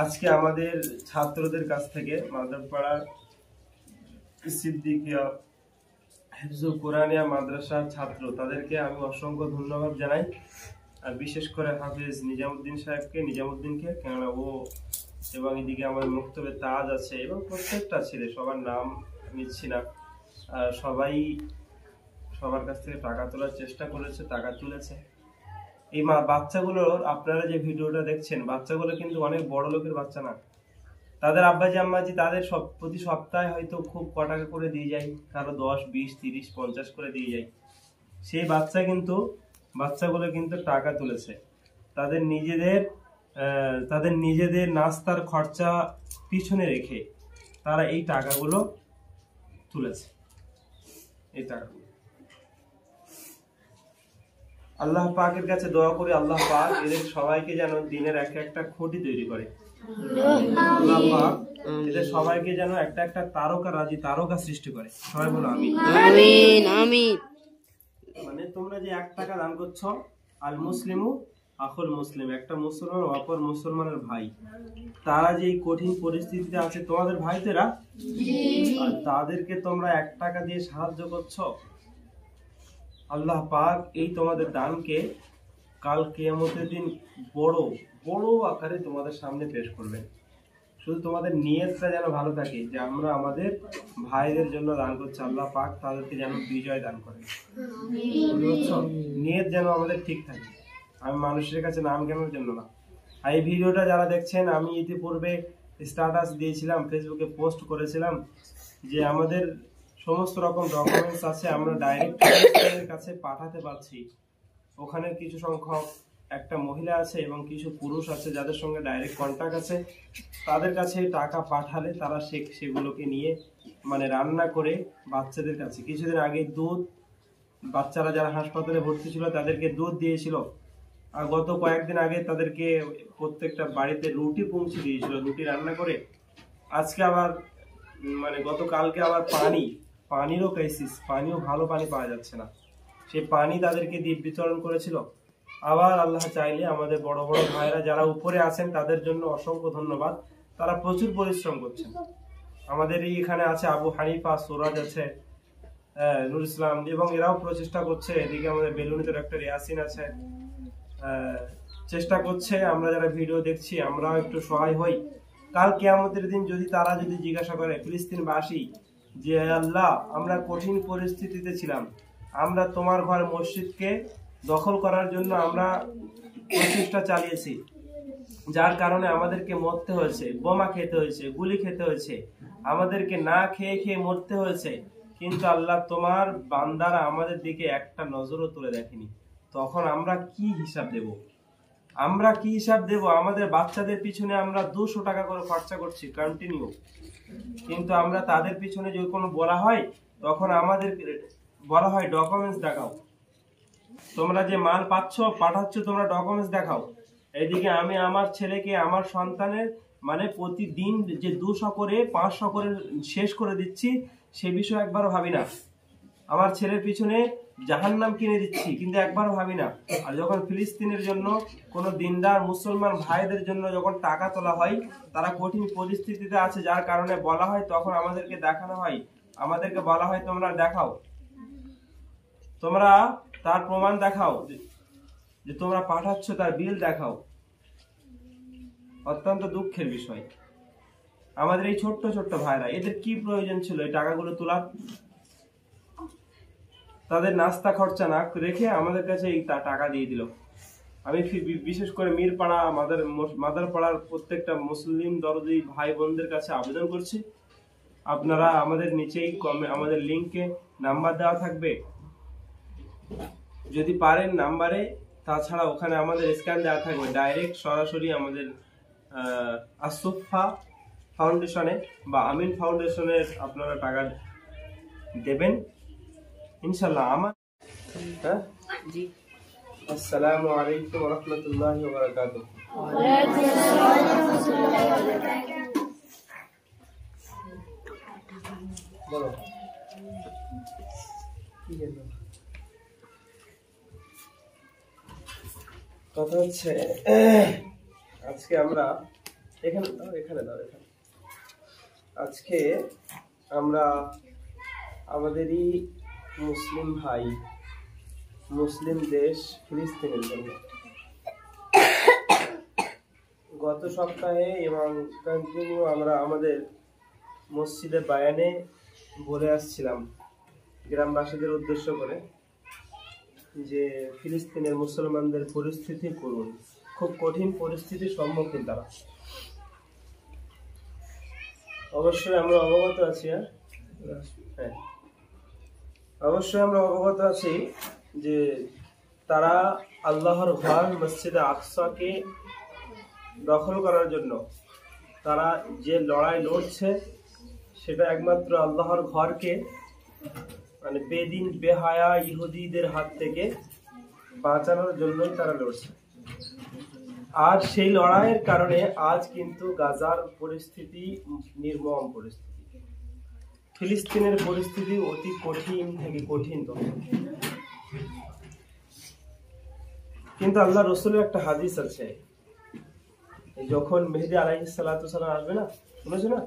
আজকে আমাদের ছাত্রদের কাছ থেকে মাদারপাড়ার সিদ্দিকিয়া হিফজুল কোরআনিয়া মাদ্রাসার ছাত্র, তাদেরকে আমি অসংখ্য ধন্যবাদ জানাই। আর বিশেষ করে হাফেজ নিজামুদ্দিনকে, কেননা ও এবং এদিকে আমার মুক্তবে তাজ আছে এবং প্রত্যেকটা ছেলে, সবার নাম নিচ্ছি না, সবার কাছ থেকে টাকা তোলার চেষ্টা করেছে, টাকা তুলেছে। এই বাচ্চাগুলোর, আপনারা যে ভিডিওটা দেখছেন, বাচ্চাগুলো কিন্তু অনেক বড় লোকের বাচ্চা না। তাদের আব্বাজি আম্মাজি তাদের প্রতি সপ্তাহে হয়তো খুব ক টাকা করে দিয়ে যায়, কারো 10, 20, 30, 50 করে দিয়ে যায়। সেই বাচ্চাগুলো কিন্তু টাকা তুলেছে, তাদের নিজেদের নাস্তার খরচা পিছনে রেখে তারা এই টাকাগুলো তুলেছে। এই টাকাগুলো আল্লাহ পাকের কাছে দোয়া করি, আল্লাহ পাক এদের সবাইকে যেন দিনের একটা খুঁটি তৈরি করে। আল্লাহ পাক এদের সবাইকে যেন একটা তারকা সৃষ্টি করে। সবাই বলো আমিন। আমিন আমিন। মানে তোমরা যে 1 টাকা দান করছো, আল মুসলিমু আখুল মুসলিম, একটা মুসলমান অপর মুসলমানের ভাই। তারা যে এই কঠিন পরিস্থিতিতে আছে, তোমাদের ভাই তেরা, আর তাদেরকে তোমরা 1 টাকা দিয়ে সাহায্য করছো। আল্লাহ পাক এই তোমাদের দানকে কাল কিয়ামতের দিন বড় বড় আকারে তোমাদের সামনে পেশ করবেন। শুধু তোমাদের নিয়তটা যেন ভালো থাকে, যে আমরা আমাদের ভাইদের জন্য দান করছি, আল্লাহ পাক তাদেরকে যেন বিজয় দান করেন। নিয়ত যেন আমাদের ঠিক থাকে। আমি মানুষের কাছে নাম কেনার জন্য না। আর এই ভিডিওটা যারা দেখছেন, আমি ইতিপূর্বে স্ট্যাটাস দিয়েছিলাম, ফেসবুকে পোস্ট করেছিলাম যে আমাদের সমস্ত রকম ডকুমেন্টস আছে, আমরা ডাইরেক্ট কাছে পাঠাতে পারছি। ওখানে কিছু সংখ্যক একটা মহিলা আছে এবং কিছু পুরুষ আছে যাদের সঙ্গে ডাইরেক্ট কন্টাক্ট আছে। তাদের কাছে টাকা পাঠালে তারা সেগুলোকে নিয়ে রান্না করে বাচ্চাদের কাছে, কিছুদিন আগে দুধ, বাচ্চারা যারা হাসপাতালে ভর্তি ছিল তাদেরকে দুধ দিয়েছিল। আর গত কয়েকদিন আগে তাদেরকে প্রত্যেকটা বাড়িতে রুটি পৌঁছে দিয়েছিল, রুটি রান্না করে। আজকে আবার গতকালকে আবার পানিরও ক্রাইসিস, পানিও ভালো পানি পাওয়া যাচ্ছে না, সেই পানি তাদেরকে দিয়ে বিতরণ করেছিল। আবার আল্লাহ চাইলে আমাদের বড় বড় ভাইরা যারা উপরে আছেন তাদের জন্য অসংখ্য ধন্যবাদ। তারা প্রচুর পরিশ্রম করছেন। আমাদের এখানে আছে আবু হানিফা, সুরাজ আছে, নুর ইসলাম, এবং এরাও প্রচেষ্টা করছে। এদিকে আমাদের বেলুনিতে ডক্টর ইয়াসিন আছে, চেষ্টা করছে। আমরা যারা ভিডিও দেখছি আমরাও একটু সহায় হই। কাল কিয়ামতের দিন তারা যদি জিজ্ঞাসা করে ফিলিস্তিনবাসী যে আল্লাহ, আমরা কঠিন পরিস্থিতিতে ছিলাম, আমরা তোমার ঘর মসজিদকে দখল করার জন্য আমরা প্রচেষ্টা চালিয়েছি, যার কারণে আমাদেরকে মরতে হয়েছে, বোমা খেতে হয়েছে, গুলি খেতে হয়েছে, আমাদেরকে না খেয়ে খেয়ে মরতে হয়েছে, কিন্তু আল্লাহ তোমার বান্দারা আমাদের দিকে একটা নজরও তুলে দেখেনি। তখন আমরা কি হিসাব দেব? আমাদের বাচ্চাদের পিছনে আমরা 200 টাকা করে খরচা করছি কন্টিনিউ, কিন্তু আমরা তাদের পিছনে যদি কোনো বলা হয়, তখন আমাদের বলা হয় ডকুমেন্টস দেখাও, তোমরা যে মাল পাঠাচ্ছ তোমরা ডকুমেন্টস দেখাও। এদিকে আমি আমার ছেলেকে, আমার সন্তানের প্রতিদিন যে 200 করে 500 করে শেষ করে দিচ্ছি, সে বিষয়ে একবারও ভাবি না। আমার ছেলের পিছনে জাহান্নাম কিনে দিচ্ছি, কিন্তু একবারও ভাবি না। আর যখন ফিলিস্তিনের জন্য কোনো দিনদার মুসলমান ভাইদের জন্য যখন টাকা তোলা হয়, তারা কঠিন পরিস্থিতিতে আছে, যার কারণে বলা হয়, তখন আমাদেরকে দেখানো হয়, আমাদেরকে বলা হয় তোমরা দেখাও, তোমরা তার প্রমাণ দেখাও, যে তোমরা পাঠাচ্ছ তার বিল দেখাও। অত্যন্ত দুঃখের বিষয়। আমাদের এই ছোট্ট ছোট্ট ভাইরা, এদের কি প্রয়োজন ছিল এই টাকাগুলো তোলার? তাদের নাস্তা খরচা না রেখে আমাদের কাছে এই টাকা দিয়ে দিল। আমি বিশেষ করে মিরপাড়া, মাদারপাড়ার প্রত্যেকটা মুসলিম দরদি ভাই বোনদের কাছে আবেদন করছি, আপনারা আমাদের নিচেই আমাদের লিংকে নাম্বার দেওয়া থাকবে, যদি পারেন নাম্বারে, তাছাড়া ওখানে আমাদের স্ক্যান দেওয়া থাকবে, ডাইরেক্ট সরাসরি আমাদের আসুফা ফাউন্ডেশনে বা আমিন ফাউন্ডেশনের আপনারা টাকা দেবেন ইনশাল্লাহ। আমার জি, আসসালামু আলাইকুম ওয়া রাহমাতুল্লাহি ওয়া বারাকাতুহু। বলো কথা হচ্ছে, আজকে আমরা এখানে দাও, এখানে দাও, এখানে। আজকে আমরা আমাদেরই মুসলিম ভাই, মুসলিম দেশ ফিলিস্তিনের জন্য গত সপ্তাহে এবং কন্টিনিউ আমরা আমাদের মসজিদে বায়ানে বলে আসছিলাম গ্রামবাসীদের উদ্দেশ্য করে যে ফিলিস্তিনের মুসলমানদের পরিস্থিতি করুন, খুব কঠিন পরিস্থিতির সম্মুখীন তারা। অবশ্যই আমরা অবগত আছি, হ্যাঁ অবশ্যই আমরা অবগত আছি যে তারা আল্লাহর ঘর মসজিদে আকসাকে দখল করার জন্য তারা যে লড়াই লড়ছে সেটা একমাত্র আল্লাহর ঘরকে মানে বেদিন বেহায়া ইহুদিদের হাত থেকে বাঁচানোর জন্যই তারা লড়ছে। আর সেই লড়াইয়ের কারণে আজ কিন্তু গাজার পরিস্থিতি নির্মম পরিস্থিতি, ফিলিস্তিনের পরিস্থিতি অতি কঠিন থেকে কঠিন। কিন্তু আল্লাহ রসুলের একটা হাদিস আছে, যখন মেহেদী আলাইহিস সালাতু সালাম আসবে না, শুনেছো না,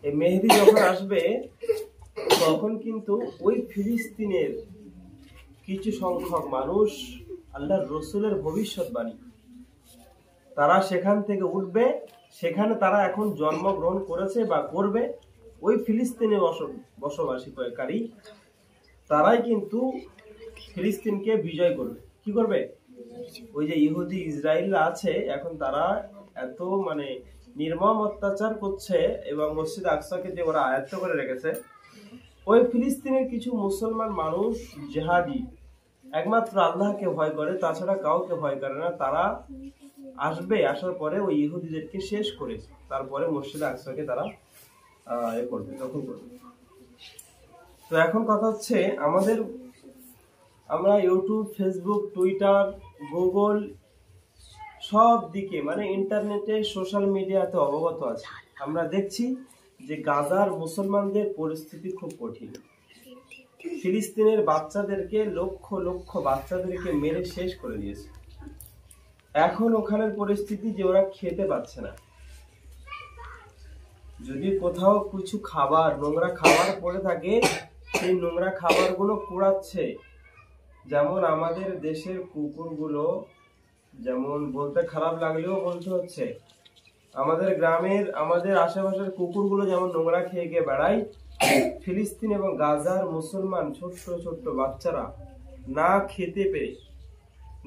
এই মেহেদী যখন আসবে তখন কিন্তু ওই ফিলিস্তিনের কিছু সংখ্যক মানুষ আল্লাহর রসুলের ভবিষ্যৎবাণী, তারা সেখান থেকে উঠবে, সেখানে তারা এখন জন্মগ্রহণ করেছে বা করবে, ওই ফিলিস্তিনে বসবাসকারী তারাই কিন্তু ফিলিস্তিনকে বিজয় করবে। কি করবে? ওই যে ইহুদি ইসরায়েলরা আছে এখন তারা এত মানে নির্মম অত্যাচার করছে এবং মসজিদ আকসাকে যে ওরা আয়ত্ত করে রেখেছে, ওই ফিলিস্তিনের কিছু মুসলমান মানুষ জেহাদি একমাত্র আল্লাহকে ভয় করে, তাছাড়া কাউকে ভয় করে না, তারা আসবে, আসার পরে ওই ইহুদিদেরকে শেষ করে তারপরে মসজিদ আকসাকে তারা করবে, দখল করবে। তো এখন কথা হচ্ছে আমরা ইউটিউব, ফেসবুক, টুইটার, গুগল সব দিকে মানে ইন্টারনেটে, সোশ্যাল মিডিয়াতে অবগত আছে। আমরা দেখছি যে গাজার মুসলমানদের পরিস্থিতি খুব কঠিন। ফিলিস্তিনের বাচ্চাদেরকে, লক্ষ লক্ষ বাচ্চাদেরকে মেরে শেষ করে দিয়েছে। এখন ওখানের পরিস্থিতি যে ওরা খেতে পাচ্ছে না, যদি কোথাও কিছু খাবার, নোংরা খাবার পড়ে থাকে, সেই নোংরা খাবারগুলো কুড়াচ্ছে। যেমন আমাদের দেশের কুকুরগুলো, যেমন বলতে খারাপ লাগলেও বলতে হচ্ছে, আমাদের গ্রামের, আমাদের আশেপাশের কুকুরগুলো যেমন নোংরা খেয়ে গিয়ে বেড়ায়, ফিলিস্তিন এবং গাজার মুসলমান ছোট্ট ছোট্ট বাচ্চারা না খেতে পেরে,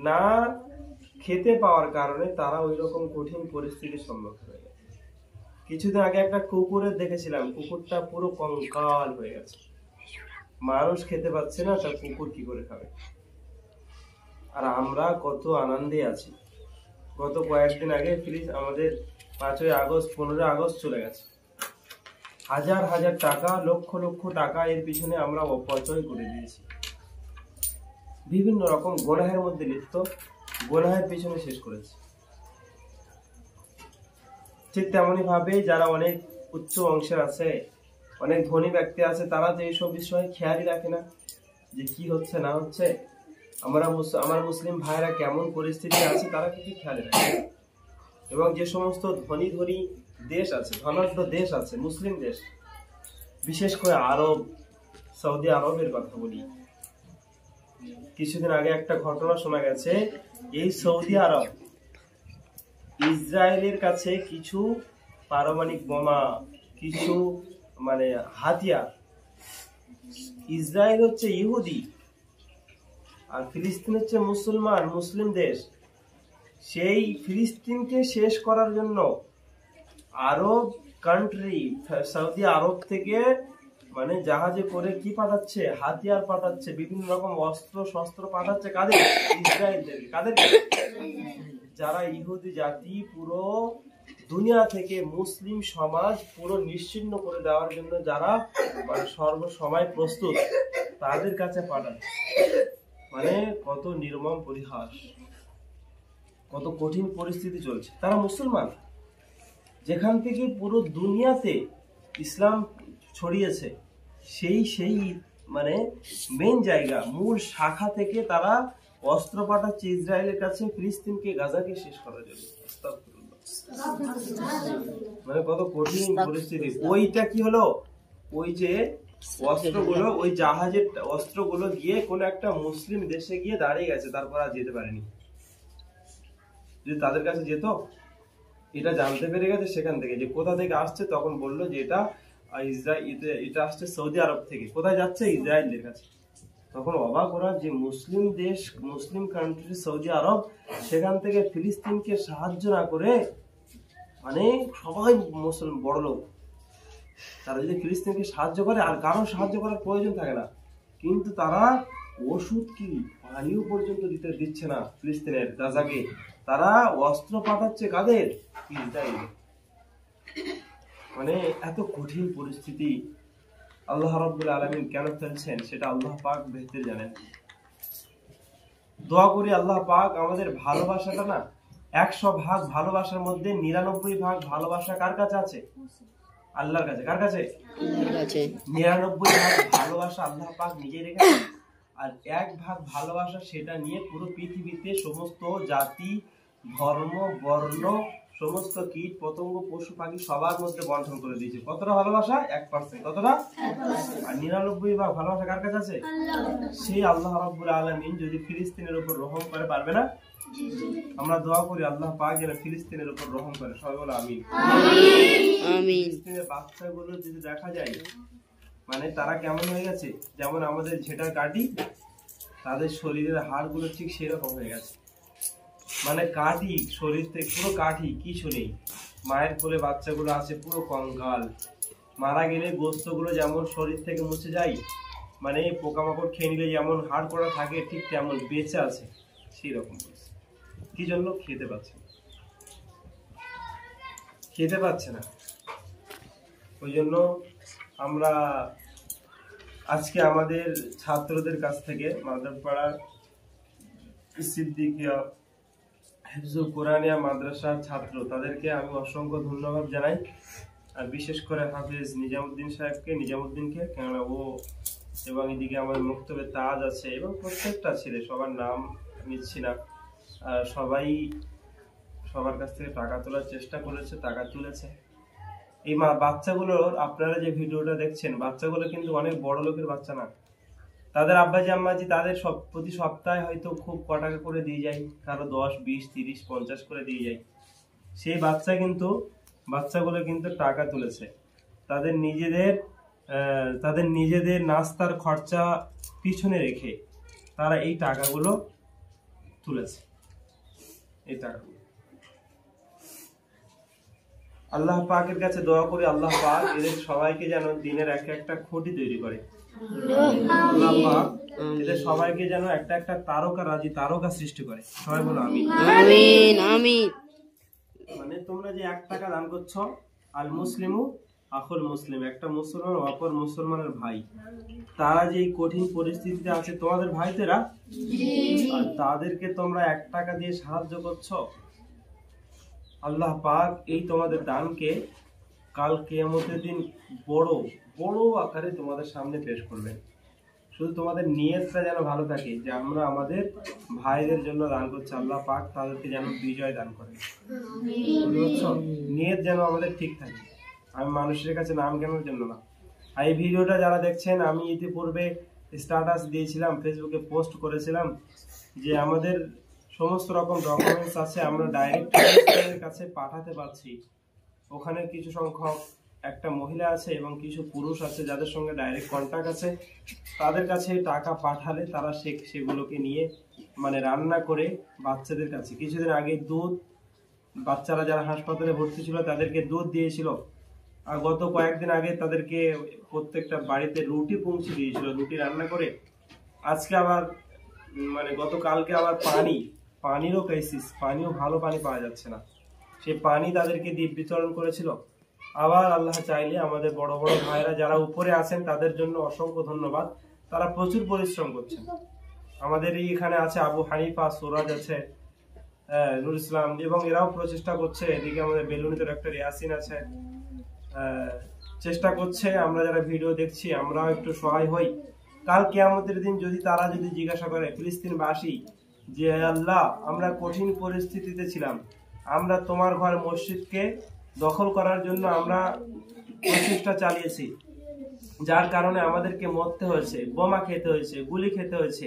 না খেতে পাওয়ার কারণে তারা ওই রকম কঠিন পরিস্থিতির সম্মুখীন হয়ে গেছে। কিছুদিন আগে একটা কুকুরের দেখেছিলাম, কুকুরটা পুরো কঙ্কাল হয়ে গেছে। মানুষ খেতে পাচ্ছে না, তা কুকুর কি করে খাবে? আর আমরা কত আনন্দে আছি। গত কয়েকদিন আগে আমাদের 5ই আগস্ট, 15 আগস্ট চলে গেছে। হাজার হাজার টাকা, লক্ষ লক্ষ টাকা এর পিছনে আমরা অপচয় করে দিয়েছি। বিভিন্ন রকম গোনাহের মধ্যে লিপ্ত, গোনাহের পিছনে শেষ করেছি। ঠিক তেমনি ভাবে যারা অনেক উচ্চ অংশের আছে, অনেক ধনী ব্যক্তি আছে, তারা তো এইসব বিষয়ে খেয়ালই রাখে না যে কি হচ্ছে না হচ্ছে, আমার মুসলিম ভাইরা কেমন পরিস্থিতি আছে, তারা কিছু খেয়াল রাখে। এবং যে সমস্ত ধনী ধনী দেশ আছে, ধনাঢ্য দেশ আছে, মুসলিম দেশ, বিশেষ করে আরব, সৌদি আরবের কথা বলি। কিছুদিন আগে একটা ঘটনা শোনা গেছে, এই সৌদি আরব ইসরায়েলের কাছে কিছু পারমাণবিক বোমা, কিছু মানে হাতিয়ার, ইসরায়েল হচ্ছে ইহুদি আর ফিলিস্তিন হচ্ছে মুসলমান, মুসলিম দেশ, সেই ফিলিস্তিনকে শেষ করার জন্য আরব কান্ট্রি, সৌদি আরব থেকে মানে জাহাজে করে কি পাঠাচ্ছে, হাতিয়ার পাঠাচ্ছে, বিভিন্ন রকম অস্ত্র শস্ত্র পাঠাচ্ছে। কাদের? ইসরায়েলদেরকে। কাদের? যারা ইহুদি জাতি পুরো দুনিয়া থেকে মুসলিম সমাজ পুরো নিশ্চিহ্ন করে দেওয়ার জন্য যারা মানে সর্বসময় প্রস্তুত, তাদের কাছে পাঠাচ্ছে। মানে কত নির্মম পরিহাস, কত কঠিন পরিস্থিতি চলছে। তারা মুসলমান, যেখান থেকে পুরো দুনিয়াতে ইসলাম ছড়িয়েছে, সেই মানে মেন জায়গা, মূল শাখা থেকে তারা অস্ত্র পাঠাচ্ছে ইসরায়েলের কাছে, ফিলিস্তিনকে, গাজাকে শেষ করার জন্য। মানে কত কঠিন পরিস্থিতি। ওইটা কি হলো, ওই যে অস্ত্রগুলো, ওই জাহাজের অস্ত্রগুলো গিয়ে কোন একটা মুসলিম দেশে গিয়ে দাঁড়িয়ে গেছে, তারপর আর যেতে পারেনি। যদি তাদের কাছে যেত, এটা জানতে পেরে গেছে সেখান থেকে যে কোথা থেকে আসছে, তখন বললো যে এটা এটা আসছে সৌদি আরব থেকে। কোথায় যাচ্ছে? ইসরায়েলের কাছে। তখন অবাক ওরা যে মুসলিম দেশ, মুসলিম কান্ট্রি সৌদি আরব, সেখান থেকে ফিলিস্তিনকে সাহায্য না করে, মানে সবাই মুসলিম বড় লোক, তারা যদি ফিলিস্তিনকে সাহায্য করে আর কারো সাহায্য করার প্রয়োজন থাকে না, কিন্তু তারা ওষুধ কি পানিও পর্যন্ত দিচ্ছে না ফিলিস্তিনের গাজাকে। তারা অস্ত্র পাঠাচ্ছে কাদের? ইসরায়েল। মানে এত কঠিন পরিস্থিতি আল্লাহ রাব্বুল আলামিন কেন ফেলছেন সেটা আল্লাহ পাক বেহতর জানেন। দোয়া করি আল্লাহ পাক আমাদের ভালোবাসাটা না, 100 ভাগ ভালোবাসার মধ্যে 99 ভাগ ভালোবাসা কার কাছে আছে? আল্লাহর কাছে। কার কাছে? 99 ভাগ ভালোবাসা আল্লাহ পাক নিজে রেখেছেন, আর 1 ভাগ ভালোবাসা সেটা নিয়ে পুরো পৃথিবীতে সমস্ত জাতি, ধর্ম, বর্ণ, সমস্ত কীট পতঙ্গ, পশু পাখি সবার মধ্যে বন্টন করে দিয়েছে। কতটা ভালোবাসা? 1%। কতটা? আর 99 ভাগ ভালোবাসা কার কাছে আছে? সেই আল্লাহ রাব্বুল আলামিন যদি ফিলিস্তিনের উপর রহম করে, পারবে না? আমরা দোয়া করি আল্লাহ পাক যেন ফিলিস্তিনের উপর রহম করে। সবাই বলো আমিন। ফিলিস্তিনের বাচ্চাগুলো যদি দেখা যায়, মানে তারা কেমন হয়ে গেছে, যেমন আমাদের ঝেঁটার কাঠি, তাদের শরীরের হাড়গুলো ঠিক সেরকম হয়ে গেছে। মানে কাঠি, শরীর থেকে পুরো কাঠি, কিছু নেই। মায়ের কোলে বাচ্চাগুলো আছে পুরো কঙ্কাল। মারা গেলে গোস্তগুলো যেমন শরীর থেকে মুছে যায়, মানে পোকামাকড় খেয়ে নিলে যেমন হাড় করা থাকে, ঠিক তেমন বেঁচে আছে সেই রকম। কি জন্য? খেতে পাচ্ছে না, খেতে পাচ্ছে না। ওই জন্য আমরা আজকে আমাদের ছাত্রদের কাছ থেকে, মাদারপাড়ার সিদ্দিকিয়া হিফজুল কোরআনিয়া মাদ্রাসার ছাত্র, তাদেরকে আমি অসংখ্য ধন্যবাদ জানাই। আর বিশেষ করে হাফেজ নিজামুদ্দিনকে, কেননা ও এবং এদিকে আমাদের মুক্তবে তাজ আছে এবং প্রত্যেকটা ছেলে, সবার নাম নিচ্ছি না, সবাই সবার কাছ থেকে টাকা তোলার চেষ্টা করেছে, টাকা তুলেছে। এই বাচ্চাগুলোর, আপনারা যে ভিডিওটা দেখছেন, বাচ্চাগুলো কিন্তু অনেক বড় লোকের বাচ্চা না। তাদের আব্বাজি আম্মাজি তাদের প্রতি সপ্তাহে হয়তো খুব ক টাকা করে দিয়ে যায়, কারো 10, 20, 30, 50 করে দিয়ে যায়। সেই বাচ্চাগুলো কিন্তু টাকা তুলেছে, তাদের নিজেদের নাস্তার খরচা পিছনে রেখে তারা এই টাকাগুলো তুলেছে। এই টাকাগুলো আল্লাহ পাকের কাছে দোয়া করি আল্লাহ পাক এদের সবাইকে যেন দিনের একটা খুঁটি তৈরি করে। আল্লাহ পাক এদের সবাইকে যেন একটা তারকা সৃষ্টি করে। সবাই বলো আমিন। আমিন আমিন। মানে তোমরা যে 1 টাকা দান করছো, আল মুসলিমু আখুল মুসলিম, একটা মুসলমান অপর মুসলমানের ভাই। তারা যে এই কঠিন পরিস্থিতিতে আছে, তোমাদের ভাইদেরা, আর তাদেরকে তোমরা 1 টাকা দিয়ে সাহায্য করছো। আল্লাহ পাক এই তোমাদের দানকে কাল কিয়ামতের দিন বড় বড় আকারে তোমাদের সামনে পেশ করবেন। শুধু তোমাদের নিয়তটা যেন ভালো থাকে, যে আমরা আমাদের ভাইদের জন্য দান করছি, আল্লাহ পাক তাদেরকে যেন বিজয় দান করেন। নিয়ত যেন আমাদের ঠিক থাকে। আমি মানুষের কাছে নাম কেনার জন্য না। আর এই ভিডিওটা যারা দেখছেন, আমি ইতিপূর্বে স্ট্যাটাস দিয়েছিলাম, ফেসবুকে পোস্ট করেছিলাম যে আমাদের সমস্ত রকম ডকুমেন্টস আছে, আমরা ডাইরেক্ট কাছে পাঠাতে পারছি। ওখানে কিছু সংখ্যক একটা মহিলা আছে এবং কিছু পুরুষ আছে যাদের সঙ্গে ডাইরেক্ট কন্ট্যাক্ট আছে। তাদের কাছে টাকা পাঠালে তারা সেগুলোকে নিয়ে মানে রান্না করে বাচ্চাদের কাছে, কিছুদিন আগে দুধ, বাচ্চারা যারা হাসপাতালে ভর্তি ছিল তাদেরকে দুধ দিয়েছিল। আর গত কয়েকদিন আগে তাদেরকে প্রত্যেকটা বাড়িতে রুটি পৌঁছে দিয়েছিল, রুটি রান্না করে। আজকে আবার মানে গতকালকে আবার পানিরও ক্রাইসিস, পানিও ভালো পানি পাওয়া যাচ্ছে না, সেই পানি তাদেরকে বিতরণ করেছিল। আবার আল্লাহ চাইলে আমাদের বড় বড় ভাইরা যারা উপরে আছেন তাদের জন্য অসংখ্য ধন্যবাদ। তারা প্রচুর পরিশ্রম করছেন। আমাদের এখানে আছে আবু হানিফা, সুরাজ আছে, নুর ইসলাম, এবং এরাও প্রচেষ্টা করছে। এদিকে আমাদের বেলুনিতে ডক্টর ইয়াসিন আছে, চেষ্টা করছে। আমরা যারা ভিডিও দেখছি আমরাও একটু সহায় হই। কাল কিয়ামতের দিন তারা যদি জিজ্ঞাসা করে ফিলিস্তিনবাসী যে আল্লাহ আমরা কঠিন পরিস্থিতিতে ছিলাম, আমরা তোমার ঘর মসজিদকে দখল করার জন্য আমরা প্রচেষ্টা চালিয়েছি, যার কারণে আমাদেরকে মরতে হয়েছে, বোমা খেতে হয়েছে, গুলি খেতে হয়েছে,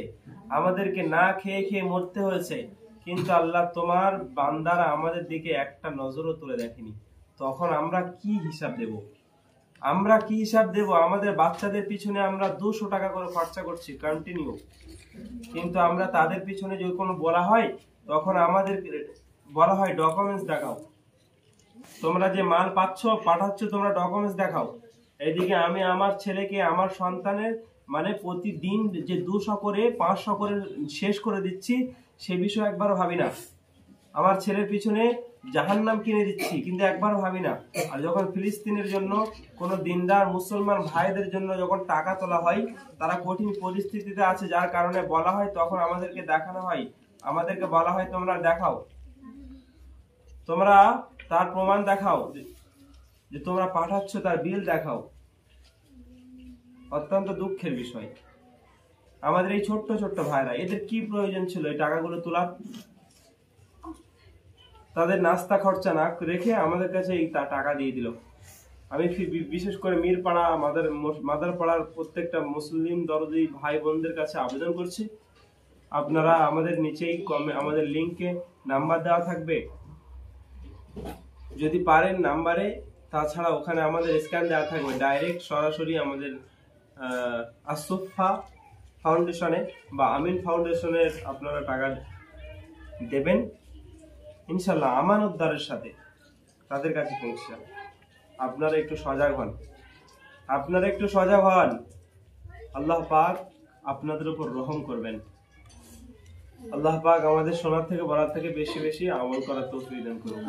আমাদেরকে না খেয়ে খেয়ে মরতে হয়েছে। কিন্তু আল্লাহ তোমার বান্দারা আমাদের দিকে একটা নজরও তুলে দেখেনি। তখন আমরা কি হিসাব দেব? আমরা কি হিসাব দেব? আমাদের বাচ্চাদের পিছনে আমরা 200 টাকা করে খরচা করছি কন্টিনিউ, কিন্তু আমরা তাদের পিছনে যখন বলা হয় তখন আমাদের বলা হয় ডকুমেন্টস দেখাও, তোমরা যে মাল পাঠাচ্ছ তোমরা ডকুমেন্টস দেখাও। এদিকে আমি আমার ছেলেকে, আমার সন্তানের মানে প্রতিদিন যে 200 করে 500 করে শেষ করে দিচ্ছি, সে বিষয়ে একবারও ভাবি না। আমার ছেলের পিছনে জাহান্নাম কিনে দিচ্ছি, কিন্তু একবারও ভাবি না। আর যখন ফিলিস্তিনের জন্য কোন দিনদার মুসলমান ভাইদের জন্য যখন টাকা তোলা হয়, তারা কঠিন পরিস্থিতিতে আছে, যার কারণে বলা হয়, তখন আমাদেরকে দেখানো হয়, আমাদেরকে বলা হয় তোমরা দেখাও, তোমরা তার প্রমাণ দেখাও যে তোমরা পাঠাচ্ছ, তার বিল দেখাও। অত্যন্ত দুঃখের বিষয়। আমাদের এই ছোট্ট ছোট্ট ভাইরা, এদের কি প্রয়োজন ছিল এই টাকাগুলো তোলার? তাদের নাস্তা খরচা না রেখে আমাদের কাছে এই টাকা দিয়ে দিল। আমি বিশেষ করে মিরপাড়া মাদারপাড়ার প্রত্যেকটা মুসলিম দরদি ভাই বোনদের কাছে আবেদন করছি, আপনারা আমাদের নিচেই আমাদের লিংকে নাম্বার দেওয়া থাকবে, যদি পারেন নাম্বারে, তাছাড়া ওখানে আমাদের স্ক্যান দেওয়া থাকবে, ডাইরেক্ট সরাসরি আমাদের আসুফা ফাউন্ডেশনে বা আমিন ফাউন্ডেশনের আপনারা টাকা দেবেন। ইনশাল্লাহ আমানতদারের সাথে তাদের কাছে পৌঁছে যাবে। আপনারা একটু সজাগ হন, আপনারা একটু সজাগ হন, আল্লাহ পাক আপনাদের উপর রহম করবেন। আল্লাহ পাক আমাদের শোনার থেকে বলার থেকে বেশি বেশি আমল করার তৌফিক দান করুন।